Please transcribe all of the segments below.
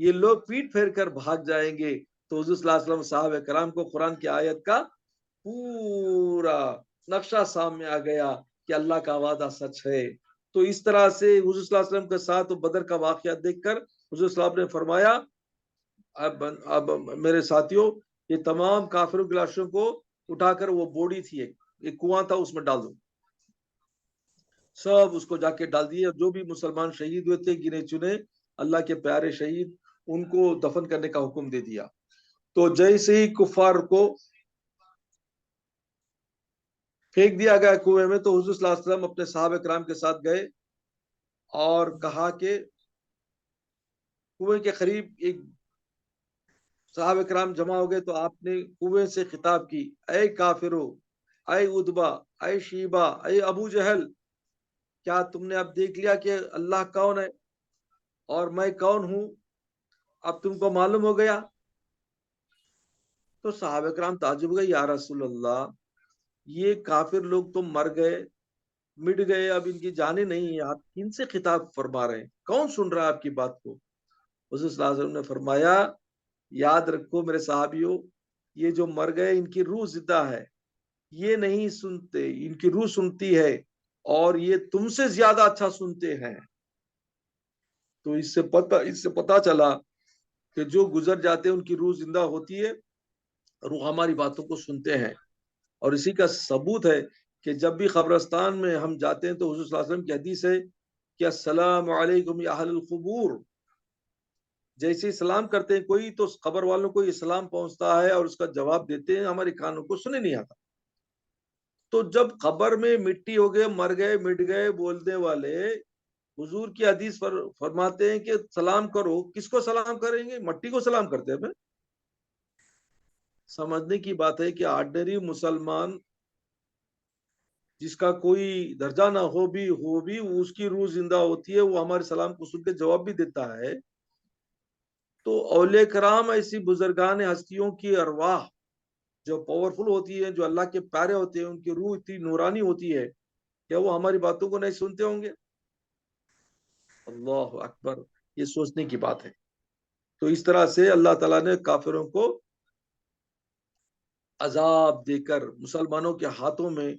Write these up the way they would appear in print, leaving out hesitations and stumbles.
یہ لوگ پیٹ پھیر کر بھاگ جائیں گے. تو حضور صلی اللہ علیہ وسلم صحابہ کرام کو قرآن کی آیت کا پورا نقشہ سامنے آ گیا کہ اللہ کا وعدہ سچ ہے. تو اس طرح سے حضور صلی اللہ علیہ وسلم کے ساتھ بدر کا واقعہ دیکھ کر حضور صلی اللہ علیہ وسلم نے فرمایا اب میرے ساتھیوں یہ تمام کافروں کی لاشوں کو اٹھا کر وہ بوڑی تھی ایک کنواں تھا اس میں ڈال دو. سب اس کو جا کے ڈال دیے. اور جو بھی مسلمان شہید ہوئے تھے گنے چنے اللہ کے پیارے شہید ان کو دفن کرنے کا حکم دے دیا. تو جیسے ہی کفار کو پھینک دیا گیا کنویں میں تو حضور صلی اللہ علیہ وسلم اپنے صحابہ کرام کے ساتھ گئے اور کہا کہ کنویں کے قریب ایک صحابہ کرام جمع ہو گئے تو آپ نے کنویں سے خطاب کی اے کافرو اے ادبا اے شیبا اے ابو جہل کیا تم نے اب دیکھ لیا کہ اللہ کون ہے اور میں کون ہوں اب تم کو معلوم ہو گیا. تو صحابہ کرام تعجب گئے یا رسول اللہ یہ کافر لوگ تو مر گئے مٹ گئے اب ان کی جانیں نہیں ہیں آپ کن سے خطاب فرما رہے ہیں کون سن رہا ہے آپ کی بات کو. حضور صلی اللہ علیہ وسلم نے فرمایا یاد رکھو میرے صحابیوں یہ جو مر گئے ان کی روح زندہ ہے یہ نہیں سنتے ان کی روح سنتی ہے اور یہ تم سے زیادہ اچھا سنتے ہیں. تو اس سے پتا چلا کہ جو گزر جاتے ہیں ان کی روح زندہ ہوتی ہے روح ہماری باتوں کو سنتے ہیں. اور اسی کا ثبوت ہے کہ جب بھی قبرستان میں ہم جاتے ہیں تو حضور صلی اللہ علیہ وسلم کی حدیث ہے کہ السلام علیکم یا اہل القبور جیسے ہی سلام کرتے ہیں کوئی تو قبر والوں کو یہ سلام پہنچتا ہے اور اس کا جواب دیتے ہیں ہمارے کانوں کو سنے نہیں آتا. تو جب قبر میں مٹی ہو گئے مر گئے مٹ گئے بولنے والے حضور کی حدیث پر فرماتے ہیں کہ سلام کرو کس کو سلام کریں گے مٹی کو سلام کرتے ہیں. سمجھنے کی بات ہے کہ آرڈنری مسلمان جس کا کوئی درجہ نہ ہو بھی اس کی روح زندہ ہوتی ہے وہ ہمارے سلام کو سن کے جواب بھی دیتا ہے. تو اولیاء کرام ایسی بزرگان ہستیوں کی ارواح جو پاورفل ہوتی ہے جو اللہ کے پیارے ہوتے ہیں ان کی روح اتنی نورانی ہوتی ہے کیا وہ ہماری باتوں کو نہیں سنتے ہوں گے. اللہ اکبر یہ سوچنے کی بات ہے. تو اس طرح سے اللہ تعالیٰ نے کافروں کو عذاب دے کر مسلمانوں کے ہاتھوں میں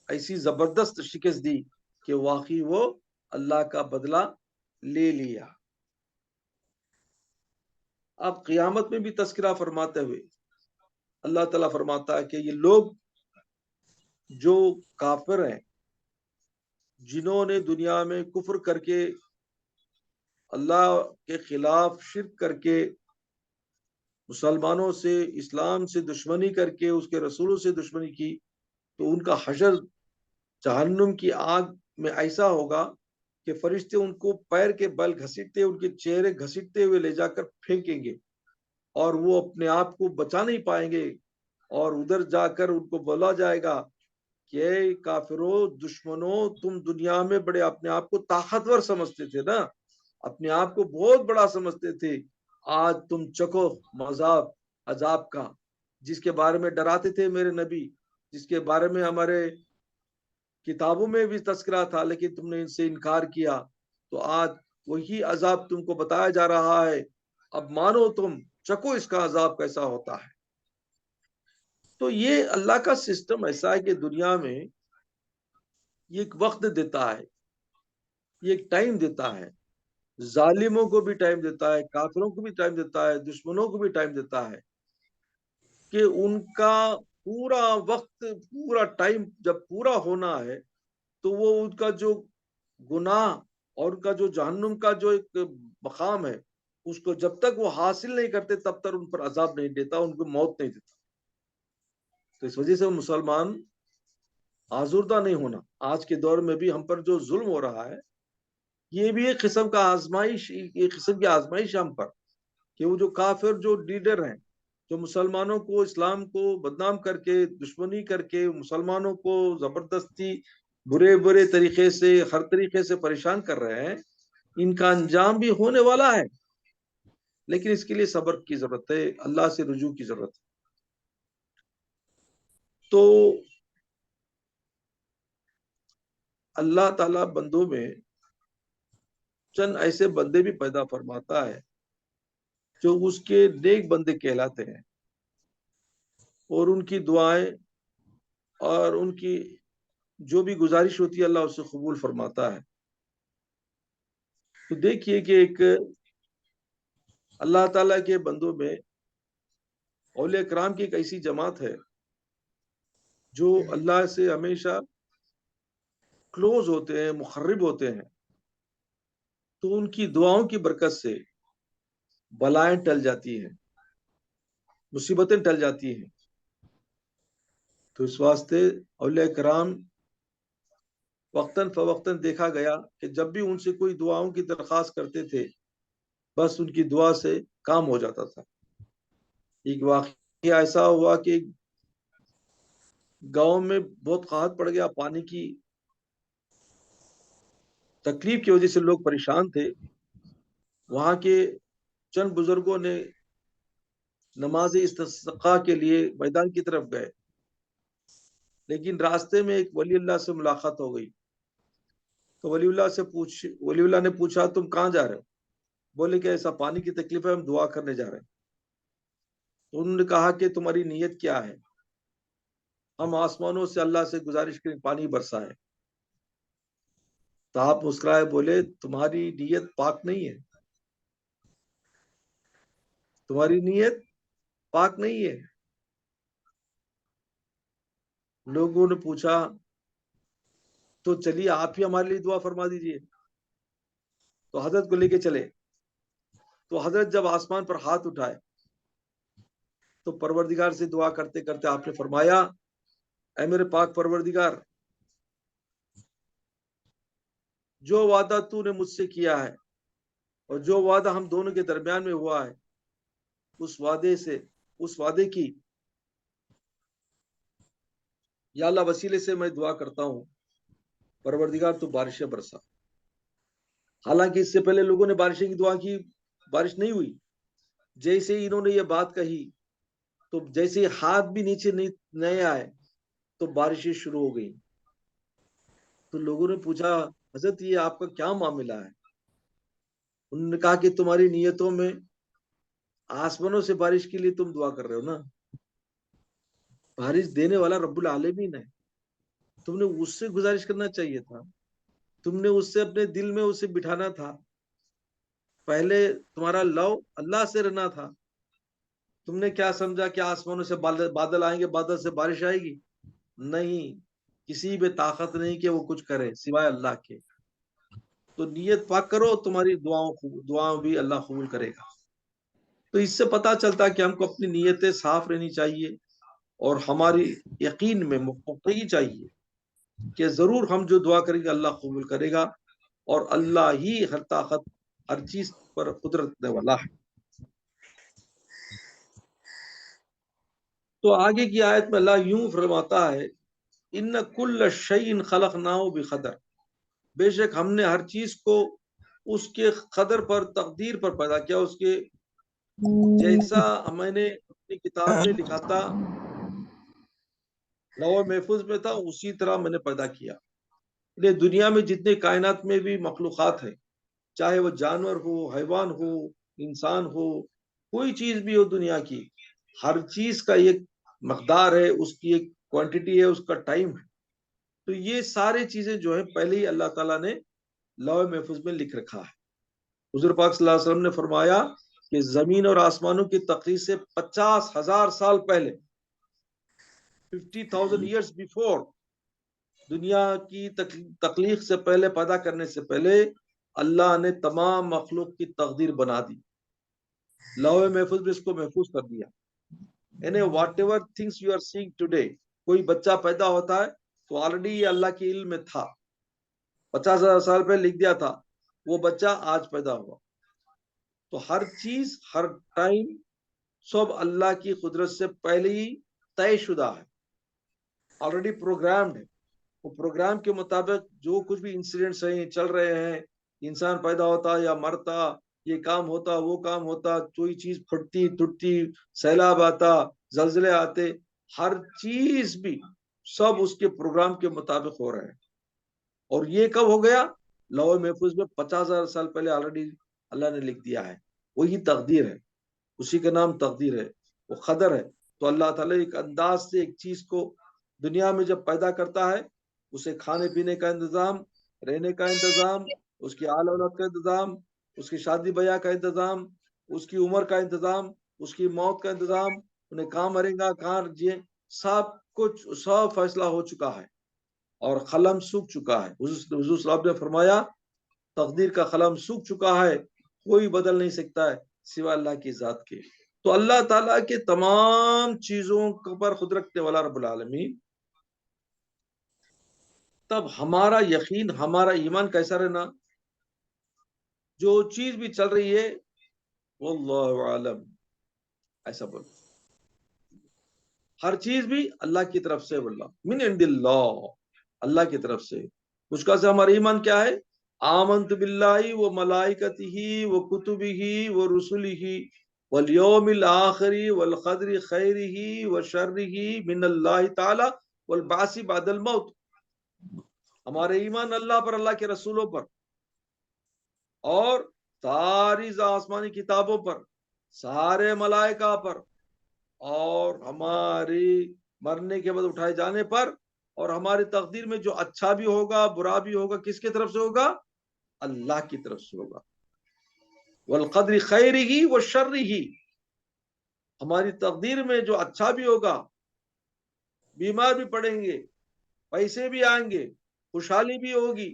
ایسی زبردست شکست دی کہ واقعی وہ اللہ کا بدلہ لے لیا. اب قیامت میں بھی تذکرہ فرماتے ہوئے اللہ تعالیٰ فرماتا ہے کہ یہ لوگ جو کافر ہیں جنہوں نے دنیا میں کفر کر کے اللہ کے خلاف شرک کر کے مسلمانوں سے اسلام سے دشمنی کر کے اس کے رسولوں سے دشمنی کی تو ان کا حشر جہنم کی آگ میں ایسا ہوگا کہ فرشتے ان کو پیر کے بل گھسیٹتے ان کے چہرے گھسیٹتے ہوئے لے جا کر پھینکیں گے اور وہ اپنے آپ کو بچا نہیں پائیں گے اور ادھر جا کر ان کو بولا جائے گا کہ اے کافروں دشمنوں تم دنیا میں بڑے اپنے آپ کو طاقتور سمجھتے تھے نا اپنے آپ کو بہت بڑا سمجھتے تھے آج تم چکو مذاب عذاب کا جس کے بارے میں ڈراتے تھے میرے نبی جس کے بارے میں ہمارے کتابوں میں بھی تذکرہ تھا لیکن تم نے ان سے انکار کیا تو آج وہی عذاب تم کو بتایا جا رہا ہے اب مانو تم چکو اس کا عذاب کیسا ہوتا ہے. تو یہ اللہ کا سسٹم ایسا ہے کہ دنیا میں یہ ایک وقت دیتا ہے یہ ایک ٹائم دیتا ہے ظالموں کو بھی ٹائم دیتا ہے کافروں کو بھی ٹائم دیتا ہے دشمنوں کو بھی ٹائم دیتا ہے کہ ان کا پورا وقت پورا ٹائم جب پورا ہونا ہے تو وہ ان کا جو گناہ اور ان کا جو جہنم کا جو ایک مقام ہے اس کو جب تک وہ حاصل نہیں کرتے تب تک ان پر عذاب نہیں دیتا ان کو موت نہیں دیتا. تو اس وجہ سے مسلمان آزردہ نہیں ہونا. آج کے دور میں بھی ہم پر جو ظلم ہو رہا ہے یہ بھی ایک قسم کا آزمائش ایک قسم کی آزمائش ہم پر کہ وہ جو کافر جو لیڈر ہیں جو مسلمانوں کو اسلام کو بدنام کر کے دشمنی کر کے مسلمانوں کو زبردستی برے برے طریقے سے ہر طریقے سے پریشان کر رہے ہیں ان کا انجام بھی ہونے والا ہے لیکن اس کے لیے صبر کی ضرورت ہے اللہ سے رجوع کی ضرورت ہے. تو اللہ تعالیٰ بندوں میں چند ایسے بندے بھی پیدا فرماتا ہے جو اس کے نیک بندے کہلاتے ہیں، اور ان کی دعائیں اور ان کی جو بھی گزارش ہوتی ہے اللہ اسے قبول فرماتا ہے۔ تو دیکھیے کہ ایک اللہ تعالیٰ کے بندوں میں اولیاء کرام کی ایک ایسی جماعت ہے جو اللہ سے ہمیشہ کلوز ہوتے ہیں، مقرب ہوتے ہیں، تو ان کی دعاؤں کی برکت سے بلائیں ٹل جاتی ہیں، مصیبتیں ٹل جاتی ہیں۔ تو اس واسطے اولیاء کرام وقتاً فوقتاً دیکھا گیا کہ جب بھی ان سے کوئی دعاؤں کی درخواست کرتے تھے، بس ان کی دعا سے کام ہو جاتا تھا۔ ایک واقعہ ایسا ہوا کہ گاؤں میں بہت قحط پڑ گیا، پانی کی تکلیف کی وجہ سے لوگ پریشان تھے۔ وہاں کے چند بزرگوں نے نماز استسقاء کے لیے میدان کی طرف گئے، لیکن راستے میں ایک ولی اللہ سے ملاقات ہو گئی۔ تو ولی اللہ نے پوچھا تم کہاں جا رہے ہو؟ بولے کہ ایسا پانی کی تکلیف ہے، ہم دعا کرنے جا رہے ہیں۔ تو انہوں نے کہا کہ تمہاری نیت کیا ہے؟ ہم آسمانوں سے اللہ سے گزارش کریں پانی برسائے۔ تو آپ مسکرائے بولے تمہاری نیت پاک نہیں ہے، تمہاری نیت پاک نہیں ہے۔ لوگوں نے پوچھا تو چلیے آپ ہی ہمارے لیے دعا فرما دیجئے۔ تو حضرت کو لے کے چلے۔ تو حضرت جب آسمان پر ہاتھ اٹھائے تو پروردگار سے دعا کرتے کرتے آپ نے فرمایا اے میرے پاک پروردگار، جو وعدہ تو نے مجھ سے کیا ہے اور جو وعدہ ہم دونوں کے درمیان میں ہوا ہے، اس وعدے کی یا اللہ وسیلے سے میں دعا کرتا ہوں، پروردگار تو بارشیں برسا۔ حالانکہ اس سے پہلے لوگوں نے بارشیں کی دعا کی، بارش نہیں ہوئی۔ جیسے ہی انہوں نے یہ بات کہی تو جیسے ہاتھ بھی نیچے نہیں آئے تو بارشیں شروع ہو گئی۔ تو لوگوں نے پوچھا حضرت یہ آپ کا کیا معاملہ ہے؟ انہوں نے کہا کہ تمہاری نیتوں میں آسمانوں سے بارش کے لیے تم دعا کر رہے ہو نا، بارش دینے والا رب العالمین ہے، تم نے اس سے گزارش کرنا چاہیے تھا، تم نے اس سے اپنے دل میں اسے بٹھانا تھا، پہلے تمہارا لو اللہ سے رہنا تھا۔ تم نے کیا سمجھا کہ آسمانوں سے بادل آئیں گے، بادل سے بارش آئے گی؟ نہیں، کسی میں طاقت نہیں کہ وہ کچھ کرے سوائے اللہ کے۔ تو نیت پاک کرو، تمہاری دعاؤں بھی اللہ قبول کرے گا۔ تو اس سے پتا چلتا ہے کہ ہم کو اپنی نیتیں صاف رہنی چاہیے اور ہماری یقین میں مقتدی چاہیے کہ ضرور ہم جو دعا کریں گے اللہ قبول کرے گا، اور اللہ ہی ہر طاقت ہر چیز پر قدرت دینے والا ہے۔ تو آگے کی آیت میں اللہ یوں فرماتا ہے ان کل شیء خلقناه بقدر، بے شک ہم نے ہر چیز کو اس کے قدر پر، تقدیر پر پیدا کیا، اس کے جیسا میں نے اپنی کتاب میں لکھا تھا، لوح محفوظ میں تھا، اسی طرح میں نے پیدا کیا۔ دنیا میں جتنے کائنات میں بھی مخلوقات ہیں، چاہے وہ جانور ہو، حیوان ہو، انسان ہو، کوئی چیز بھی ہو دنیا کی، ہر چیز کا ایک مقدار ہے، اس کی ایک کوانٹٹی ہے، اس کا ٹائم ہے۔ تو یہ ساری چیزیں جو ہیں پہلے ہی اللہ تعالیٰ نے لوح محفوظ میں لکھ رکھا ہے۔ حضور پاک صلی اللہ علیہ وسلم نے فرمایا کہ زمین اور آسمانوں کی تخلیق سے 50,000 سال پہلے، 50,000 years before، دنیا کی تخلیق سے پہلے، پیدا کرنے سے پہلے اللہ نے تمام مخلوق کی تقدیر بنا دی، لوح محفوظ میں اس کو محفوظ کر دیا۔ یعنی whatever things you are seeing today, کوئی بچہ پیدا ہوتا ہے تو آلریڈی یہ اللہ کے علم میں تھا، 50,000 سال پہلے لکھ دیا تھا، وہ بچہ آج پیدا ہوا۔ تو ہر چیز، ہر ٹائم، سب اللہ کی قدرت سے پہلے ہی طے شدہ ہے، آلریڈی پروگرامڈ ہے۔ وہ پروگرام کے مطابق جو کچھ بھی انسیڈنٹس ہیں، چل رہے ہیں، انسان پیدا ہوتا یا مرتا، یہ کام ہوتا وہ کام ہوتا، کوئی چیز پھٹتی ٹوٹتی، سیلاب آتا، زلزلے آتے، ہر چیز بھی سب اس کے پروگرام کے مطابق ہو رہے ہیں۔ اور یہ کب ہو گیا؟ لوح محفوظ میں 50,000 سال پہلے آلریڈی اللہ نے لکھ دیا ہے، وہی تقدیر ہے۔ اسی کا نام تقدیر ہے، وہ قدر ہے۔ تو اللہ تعالیٰ ایک انداز سے ایک چیز کو دنیا میں جب پیدا کرتا ہے، اسے کھانے پینے کا انتظام، رہنے کا انتظام، اس کی آل اولاد کا انتظام، اس کی شادی بیاہ کا انتظام، اس کی عمر کا انتظام، اس کی موت کا انتظام، انہیں کہاں مریں گا کہاں جیے، سب کچھ سب فیصلہ ہو چکا ہے اور قلم سوکھ چکا ہے۔ حضور صلی اللہ علیہ وسلم نے فرمایا تقدیر کا قلم سوکھ چکا ہے، کوئی بدل نہیں سکتا ہے سوائے اللہ کی ذات کے۔ تو اللہ تعالیٰ کے تمام چیزوں پر خود رکھنے والا رب العالمین، تب ہمارا یقین، ہمارا ایمان کیسا رہنا؟ جو چیز بھی چل رہی ہے واللہ عالم، ایسا بول، ہر چیز بھی اللہ کی طرف سے، واللہ من عند اللہ، اللہ کی طرف سے۔ اس کا سے ہمارا ایمان کیا ہے؟ آمنت باللہ و ملائکتہ و کتبہ و رسلہ والیوم الآخر والقدر خیرہ و شرہ من اللہ تعالی والبعث بعد الموت۔ ہمارے ایمان اللہ پر، اللہ کے رسولوں پر، اور ساری آسمانی کتابوں پر، سارے ملائکہ پر، اور ہماری مرنے کے بعد اٹھائے جانے پر، اور ہماری تقدیر میں جو اچھا بھی ہوگا برا بھی ہوگا کس کی طرف سے ہوگا؟ اللہ کی طرف سے ہوگا۔ والقدر خیرہ وشرہ، ہماری تقدیر میں جو اچھا بھی ہوگا، بیمار بھی پڑیں گے، پیسے بھی آئیں گے، خوشحالی بھی ہوگی،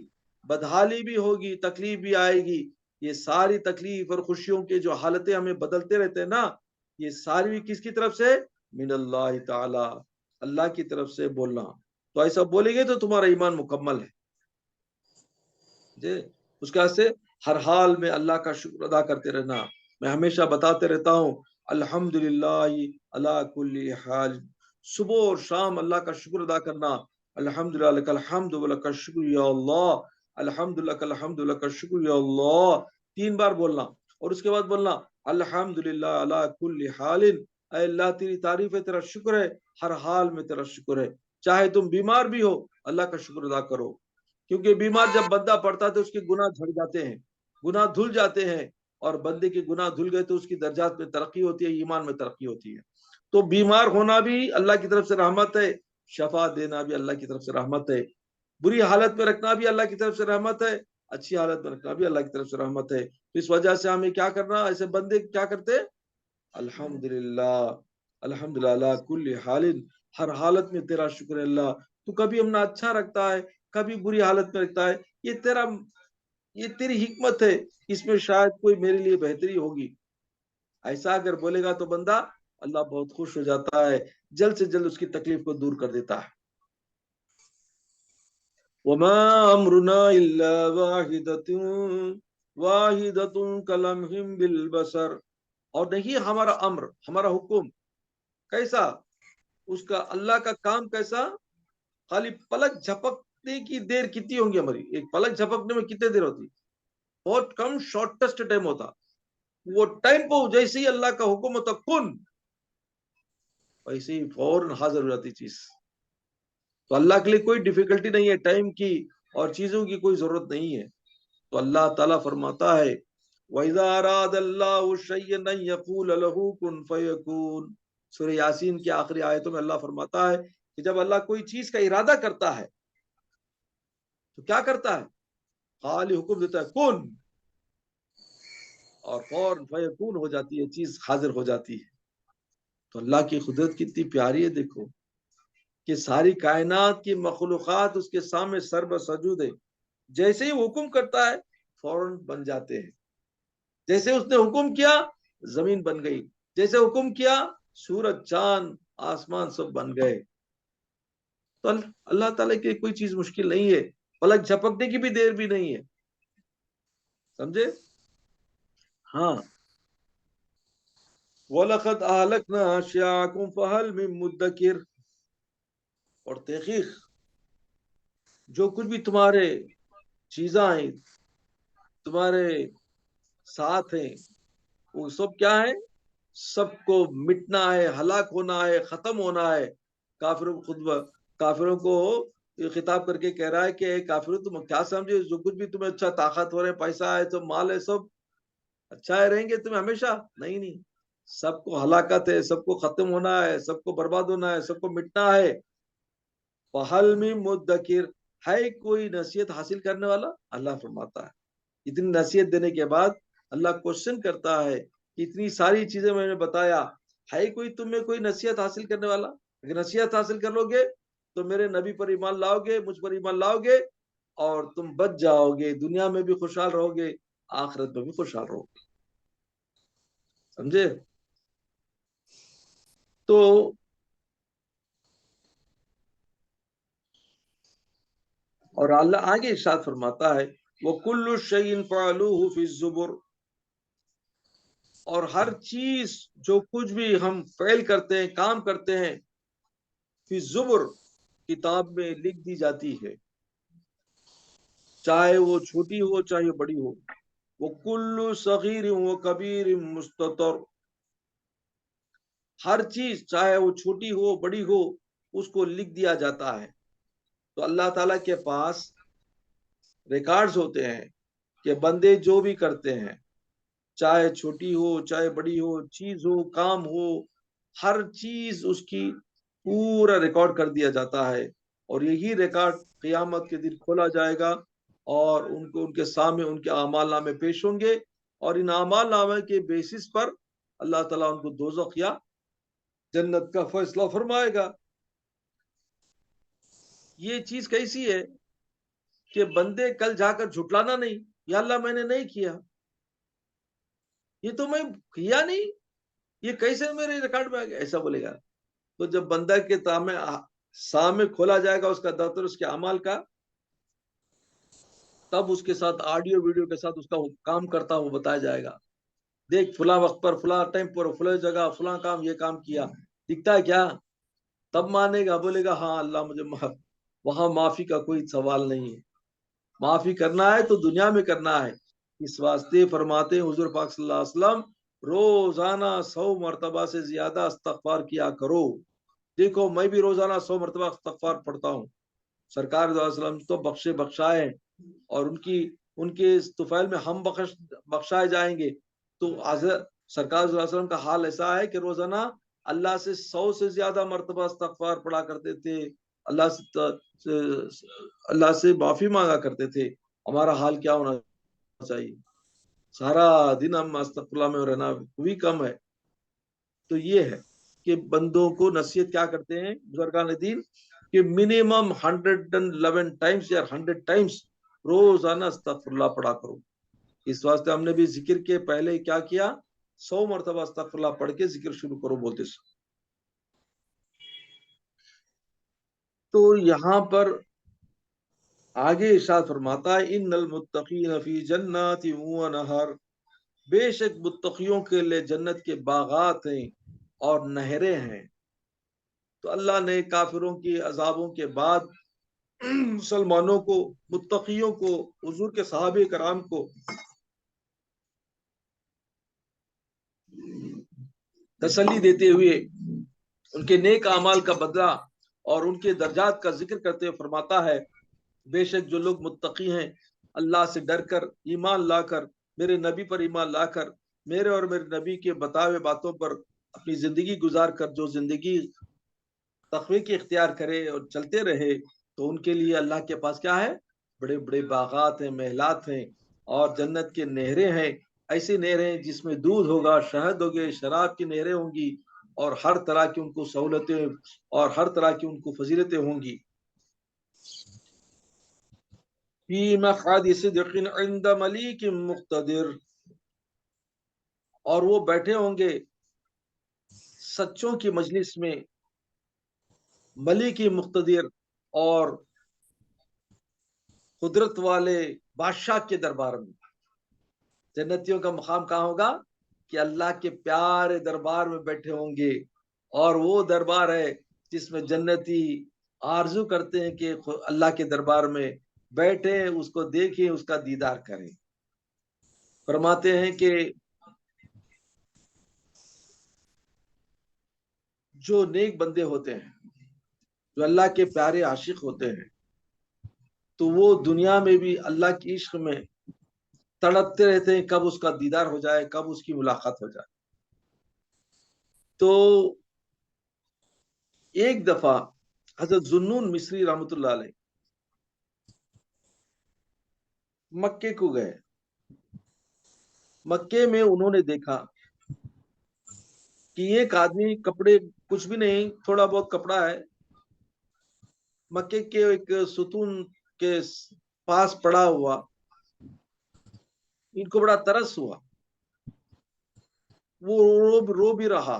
بدحالی بھی ہوگی، تکلیف بھی آئے گی، یہ ساری تکلیف اور خوشیوں کے جو حالتیں ہمیں بدلتے رہتے ہیں نا، یہ ساری کس کی طرف سے؟ من اللہ تعالی، اللہ کی طرف سے بولنا۔ تو ایسا بولیں گے تو تمہارا ایمان مکمل ہے جی۔ اس کا سے ہر حال میں اللہ کا شکر ادا کرتے رہنا۔ میں ہمیشہ بتاتے رہتا ہوں الحمدللہ علی کل حال، صبح اور شام اللہ کا شکر ادا کرنا۔ الحمدللہ لک الحمد ولک الشکر یا اللہ، الحمدللہ لک الحمد ولک الشکر یا اللہ، 3 بار بولنا، اور اس کے بعد بولنا الحمدللہ علی کل حال، اے اللہ تیری تعریف ہے، تیرا شکر ہے، ہر حال میں تیرا شکر ہے۔ چاہے تم بیمار بھی ہو، اللہ کا شکر ادا کرو، کیونکہ بیمار جب بندہ پڑتا ہے تو اس کے گناہ جھڑ جاتے ہیں، گناہ دھل جاتے ہیں، اور بندے کے گناہ دھل گئے تو اس کی درجات میں ترقی ہوتی ہے، ایمان میں ترقی ہوتی ہے۔ تو بیمار ہونا بھی اللہ کی طرف سے رحمت ہے، شفا دینا بھی اللہ کی طرف سے رحمت ہے، بری حالت میں رکھنا بھی اللہ کی طرف سے رحمت ہے، اچھی حالت میں رکھنا بھی اللہ کی طرف سے رحمت ہے۔ اس وجہ سے ہمیں کیا کرنا، ایسے بندے کیا کرتے؟ الحمدللہ، الحمدللہ علی کل حال، ہر حالت میں تیرا شکر ہے اللہ، تو کبھی ہمنا اچھا رکھتا ہے، کبھی بری حالت میں رکھتا ہے، یہ تیری حکمت ہے، اس میں شاید کوئی میرے لیے بہتری ہوگی۔ ایسا اگر بولے گا تو بندہ، اللہ بہت خوش ہو جاتا ہے، جلد سے جلد اس کی تکلیف کو دور کر دیتا ہے۔ وما امرنا الا واحدۃ کلمح بالبصر، اور نہیں ہمارا امر، ہمارا حکم کیسا، اس کا اللہ کا کام کیسا، خالی پلک جھپکنے کی دیر کتنی ہوں گی ہماری، ایک پلک جھپکنے میں کتنے دیر ہوتی؟ بہت کم، شارٹیسٹ ٹائم ہوتا، وہ ٹائم پہ جیسے ہی اللہ کا حکم ہوتا کن، ویسے ہی فوراً حاضر ہو جاتی چیز۔ تو اللہ کے لیے کوئی ڈیفیکلٹی نہیں ہے، ٹائم کی اور چیزوں کی کوئی ضرورت نہیں ہے۔ تو اللہ تعالیٰ فرماتا ہے وَإِذَا أَرَادَ اللَّهُ شَيْئًا أَن يَقُولَ لَهُ كُن فَيَكُونُ، سورہ یاسین کی آخری آیتوں میں اللہ فرماتا ہے کہ جب اللہ کوئی چیز کا ارادہ کرتا ہے تو کیا کرتا ہے؟ خالی حکم دیتا ہے کن، اور فوراً فیکون ہو جاتی ہے، چیز حاضر ہو جاتی ہے۔ تو اللہ کی قدرت کتنی پیاری ہے، دیکھو کہ ساری کائنات کی مخلوقات اس کے سامنے سر بسجود ہے، جیسے ہی حکم کرتا ہے فوراً بن جاتے ہیں، جیسے اس نے حکم کیا زمین بن گئی، جیسے حکم کیا سورج چاند آسمان سب بن گئے۔ تو اللہ تعالیٰ کی کوئی چیز مشکل نہیں ہے، پلک جھپکنے کی بھی دیر بھی نہیں ہے، سمجھے؟ ہاں، وَلَقَدْ أَهْلَكْنَا أَشْيَاعَكُمْ فَهَلْ مِن مُدَّكِرٍ، اور تحقیق جو کچھ بھی تمہارے چیزاں ہیں، تمہارے ساتھ ہیں، وہ سب کیا ہے؟ سب کو مٹنا ہے، ہلاک ہونا ہے، ختم ہونا ہے۔ کافروں کو یہ خطاب کر کے کہہ رہا ہے کہ اے کافروں، تم کیا سمجھے، جو کچھ بھی تمہیں اچھا طاقت ہو رہے، پیسہ ہے، تو مال ہے، سب اچھا ہے، رہیں گے تمہیں ہمیشہ؟ نہیں، سب کو ہلاکت ہے، سب کو ختم ہونا ہے، سب کو برباد ہونا ہے، سب کو مٹنا ہے. فہل من مدکر، ہے کوئی نصیحت حاصل کرنے والا؟ اللہ فرماتا ہے اتنی نصیحت دینے کے بعد اللہ کوشچن کرتا ہے کہ اتنی ساری چیزیں میں نے بتایا، ہے کوئی تم میں کوئی نصیحت حاصل کرنے والا؟ اگر نصیحت حاصل کر لو گے تو میرے نبی پر ایمان لاؤ گے، مجھ پر ایمان لاؤ گے، اور تم بچ جاؤ گے، دنیا میں بھی خوشحال رہو گے، آخرت میں بھی خوشحال رہو گے. سمجھے؟ تو اور اللہ آگے ارشاد فرماتا ہے وَكُلُّ شَيْءٍ فَعَلُوهُ فِي الزُّبُرِ، اور ہر چیز جو کچھ بھی ہم فعل کرتے ہیں، کام کرتے ہیں، فی الزبر، کتاب میں لکھ دی جاتی ہے، چاہے وہ چھوٹی ہو چاہے بڑی ہو. وَكُلُّ صَغِيرٍ وَكَبِيرٍ مُسْتَطَرٍ، ہر چیز چاہے وہ چھوٹی ہو بڑی ہو اس کو لکھ دیا جاتا ہے. تو اللہ تعالیٰ کے پاس ریکارڈز ہوتے ہیں کہ بندے جو بھی کرتے ہیں، چاہے چھوٹی ہو چاہے بڑی ہو، چیز ہو کام ہو، ہر چیز اس کی پورا ریکارڈ کر دیا جاتا ہے. اور یہی ریکارڈ قیامت کے دن کھولا جائے گا اور ان کے سامنے ان کے اعمال نامے پیش ہوں گے، اور ان اعمال نامے کے بیسس پر اللہ تعالیٰ ان کو دوزخ یا جنت کا فیصلہ فرمائے گا. یہ چیز کیسی ہے کہ بندے کل جا کر جھٹلانا نہیں، یا اللہ میں نے نہیں کیا، یہ تو میں کیا نہیں، یہ کیسے میرے ریکارڈ میں آ گیا، ایسا بولے گا. تو جب بندہ کے سامنے کھولا جائے گا اس کا دفتر اس کے اعمال کا، تب اس کے ساتھ آڈیو ویڈیو کے ساتھ اس کا کام کرتا ہوا بتایا جائے گا. دیکھ فلاں وقت پر فلاں ٹائم پر فلاں جگہ فلاں کام یہ کام کیا، دکھتا ہے کیا؟ تب مانے گا، بولے گا ہاں اللہ مجھے معاف. وہاں معافی کا کوئی سوال نہیں ہے. معافی کرنا ہے تو دنیا میں کرنا ہے. اس واسطے فرماتے ہیں حضور پاک صلی اللہ علیہ وسلم روزانہ 100 مرتبہ سے زیادہ استغفار کیا کرو. دیکھو میں بھی روزانہ 100 مرتبہ استغفار پڑھتا ہوں. سرکار صلی اللہ علیہ وسلم تو بخشائے اور ان کے طفیل میں ہم بخشائے جائیں گے. تو سرکار صلی اللہ علیہ وسلم کا حال ایسا ہے کہ روزانہ اللہ سے 100 سے زیادہ مرتبہ استغفار پڑھا کرتے تھے، اللہ سے معافی مانگا کرتے تھے. ہمارا حال کیا ہونا چاہیے؟ سارا دن ہم استغفر اللہ میں رہنا بھی کم ہے. تو یہ ہے کہ بندوں کو نصیحت کیا کرتے ہیں بزرگان دین کہ منیمم 111 ٹائمز یا 100 ٹائمز روزانہ استغفر اللہ پڑھا کرو. اس واسطے ہم نے بھی ذکر کے پہلے کیا کیا، 100 مرتبہ استغفر اللہ پڑھ کے ذکر شروع کرو بولتے سے. تو یہاں پر آگے ارشاد فرماتا ہے ان المتقین فی جنات و نہر، بے شک متقیوں کے لیے جنت کے باغات ہیں اور نہریں ہیں. تو اللہ نے کافروں کی عذابوں کے بعد مسلمانوں کو، متقیوں کو، حضور کے صحابہ کرام کو تسلی دیتے ہوئے ان کے نیک اعمال کا بدلہ اور ان کے درجات کا ذکر کرتے ہوئے فرماتا ہے بے شک جو لوگ متقی ہیں، اللہ سے ڈر کر ایمان لا کر میرے نبی پر ایمان لا کر میرے اور میرے نبی کے بتائے ہوئے باتوں پر اپنی زندگی گزار کر جو زندگی تقوی کی اختیار کرے اور چلتے رہے، تو ان کے لیے اللہ کے پاس کیا ہے؟ بڑے بڑے باغات ہیں، محلات ہیں اور جنت کے نہریں ہیں. ایسی نہریں جس میں دودھ ہوگا، شہد ہوگے، شراب کی نہریں ہوں گی، اور ہر طرح کی ان کو سہولتیں اور ہر طرح کی ان کو فضیلتیں ہوں گی. فی مقعد صدق عند ملیک مقتدر، اور وہ بیٹھے ہوں گے سچوں کی مجلس میں، ملیک مقتدر اور قدرت والے بادشاہ کے دربار میں. جنتیوں کا مقام کہاں ہوگا؟ کہ اللہ کے پیارے دربار میں بیٹھے ہوں گے، اور وہ دربار ہے جس میں جنتی آرزو کرتے ہیں کہ اللہ کے دربار میں بیٹھے، اس کو دیکھیں، اس کا دیدار کریں. فرماتے ہیں کہ جو نیک بندے ہوتے ہیں، جو اللہ کے پیارے عاشق ہوتے ہیں، تو وہ دنیا میں بھی اللہ کی عشق میں تڑپتے رہتے ہیں کب اس کا دیدار ہو جائے، کب اس کی ملاقات ہو جائے. تو ایک دفعہ حضرت ذوالنون مصری رحمۃ اللہ علیہ مکے کو گئے. مکے میں انہوں نے دیکھا کہ ایک آدمی کپڑے کچھ بھی نہیں، تھوڑا بہت کپڑا ہے، مکے کے ایک ستون کے پاس پڑا ہوا. ان کو بڑا ترس ہوا، وہ رو بھی رہا.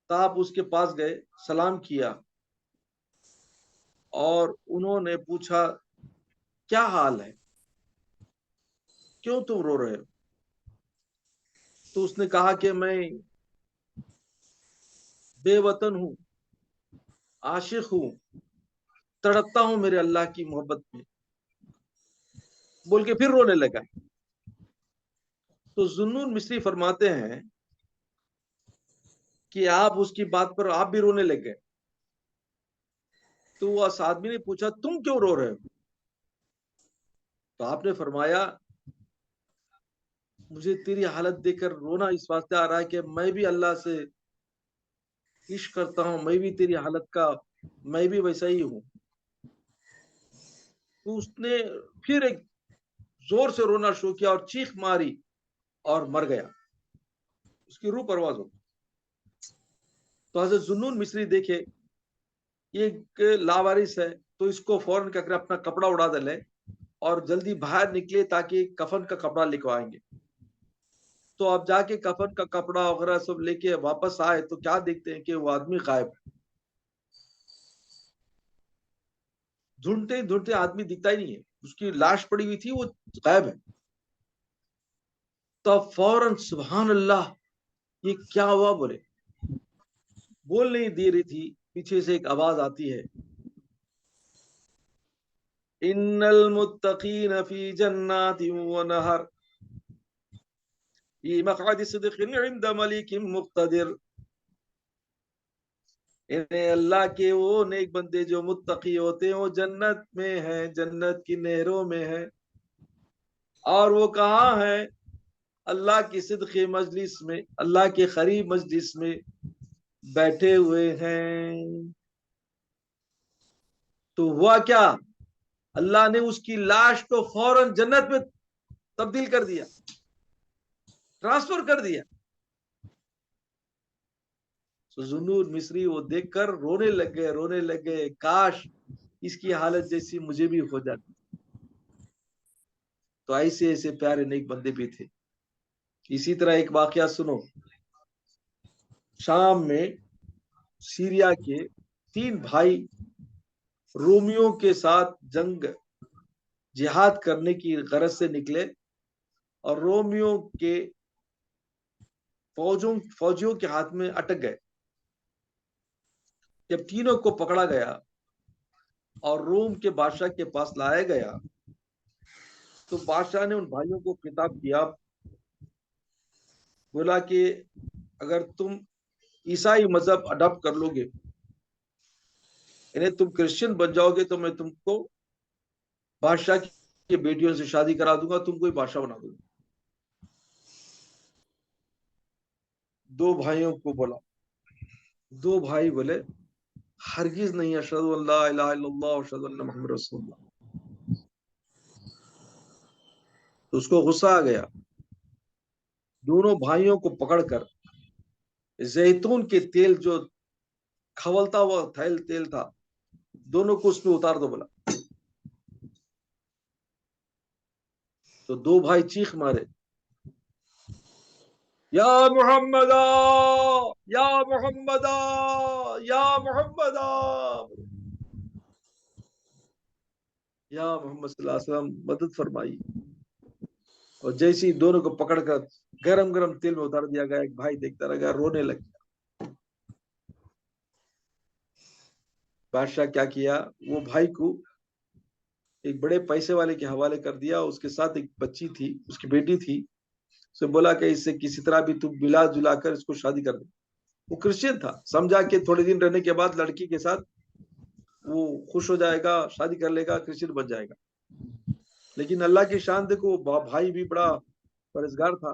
تو آپ اس کے پاس گئے، سلام کیا اور انہوں نے پوچھا کیا حال ہے، کیوں تم رو رہے ہو؟ تو اس نے کہا کہ میں بے وطن ہوں، عاشق ہوں، تڑپتا ہوں میرے اللہ کی محبت میں، بول کے پھر رونے لگا. تو ذوالنون مصری فرماتے ہیں کہ آپ اس کی بات پر آپ بھی رونے لگ گئے. تو وہ اس آدمی نے پوچھا تم کیوں رو رہے ہو؟ تو آپ نے فرمایا مجھے تیری حالت دیکھ کر رونا اس واسطے آ رہا ہے کہ میں بھی اللہ سے عشق کرتا ہوں، میں بھی تیری حالت کا میں بھی ویسا ہی ہوں. تو اس نے پھر ایک زور سے رونا شروع کیا اور چیخ ماری اور مر گیا، اس کی روح پرواز ہو. تو حضرت ذوالنون مصری دیکھے یہ ایک لاوارث ہے، تو اس کو فوراً کیا کرے اپنا کپڑا اڑا ڈالے اور جلدی باہر نکلے تاکہ کفن کا کپڑا لکھوائیں گے. تو اب جا کے کفن کا کپڑا وغیرہ سب لے کے واپس آئے تو کیا دیکھتے ہیں کہ وہ آدمی غائب ہے. ڈھونڈتے ڈھونڈتے آدمی دکھتا ہی نہیں ہے، اس کی لاش پڑی ہوئی تھی وہ غائب ہے. تو فوراً سبحان اللہ یہ کیا ہوا بولے، بول نہیں دے رہی تھی، پیچھے سے ایک آواز آتی ہے ان المتقین فی جنات و نہر فی مقعد صدق عند ملک مقتدر. انہیں اللہ کے وہ نیک بندے جو متقی ہوتے ہیں وہ جنت میں ہیں، جنت کی نہروں میں ہیں. اور وہ کہاں ہے؟ اللہ کی صدق مجلس میں، اللہ کے قریب مجلس میں بیٹھے ہوئے ہیں. تو ہوا کیا؟ اللہ نے اس کی لاش کو فوراً جنت میں تبدیل کر دیا، ٹرانسفر کر دیا. ذوالنون مصری وہ دیکھ کر رونے لگ گئے کاش اس کی حالت جیسی مجھے بھی ہو جاتی. تو ایسے ایسے پیارے نیک بندے بھی تھے. اسی طرح ایک واقعہ سنو، شام میں سیریا کے 3 بھائی رومیوں کے ساتھ جہاد کرنے کی غرض سے نکلے اور رومیوں کے فوجیوں کے ہاتھ میں اٹک گئے. جب تینوں کو پکڑا گیا اور روم کے بادشاہ کے پاس لایا گیا تو بادشاہ نے ان بھائیوں کو خطاب کیا، بولا کہ اگر تم عیسائی مذہب اڈاپٹ کر لو گے، یعنی تم کرسچن بن جاؤ گے، تو میں تم کو بادشاہ کی بیٹیوں سے شادی کرا دوں گا، تم کو ہی بادشاہ بنا دوں گا. 2 بھائیوں کو بولا، 2 بھائی بولے ہرگز نہیں، اشہد ان لا الہ الا اللہ اشہد ان محمد رسول اللہ. تو اس کو غصہ آ گیا، دونوں بھائیوں کو پکڑ کر زیتون کے تیل جو کھولتا ہوا تیل تھا دونوں کو اس پہ اتار دو بولا. تو 2 بھائی چیخ مارے یا محمد یا محمد یا محمد یا محمد صلی اللہ علیہ وسلم مدد فرمائی. اور جیسے ہی دونوں کو پکڑ کر گرم گرم تیل میں اتار دیا گیا، ایک بھائی دیکھتا رہ گیا، رونے لگ گیا. بادشاہ کیا کیا، وہ بھائی کو ایک بڑے پیسے والے کے حوالے کر دیا. اس کے ساتھ ایک بچی تھی، اس کی بیٹی تھی، اسے بولا کہ اس سے کسی طرح بھی تم ملا جلا کر اس کو شادی کر دے. وہ کرسچن تھا، سمجھا کہ تھوڑے دن رہنے کے بعد لڑکی کے ساتھ وہ خوش ہو جائے گا، شادی کر لے گا، کرسچن بن جائے گا. لیکن اللہ کی شان دیکھو، بھائی بھی بڑا پرہیزگار تھا.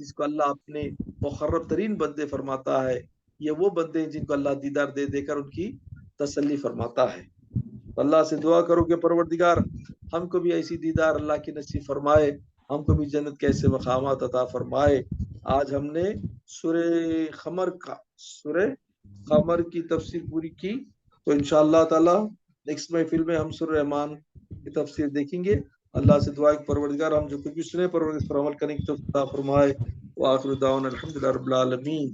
جس کو اللہ اپنے مقرب ترین بندے فرماتا ہے، یہ وہ بندے ہیں جن کو اللہ دیدار دے دے کر ان کی تسلی فرماتا ہے۔ اللہ سے دعا کرو کہ پروردگار ہم کو بھی ایسی دیدار اللہ کی نصیب فرمائے، ہم کو بھی جنت کے ایسے مقامات عطا فرمائے۔ آج ہم نے سورہ قمر کی تفسیر پوری کی، تو انشاءاللہ تعالی نیکسٹ محفل میں ہم سورہ رحمان کی تفسیر دیکھیں گے۔ اللہ سے دعا کہ پروردگار ہم جو کچھ بھی سنے پروردگار اس پر عمل کرنے کی توفیق عطا فرمائے۔ وآخر دعوانا الحمدللہ رب العالمین۔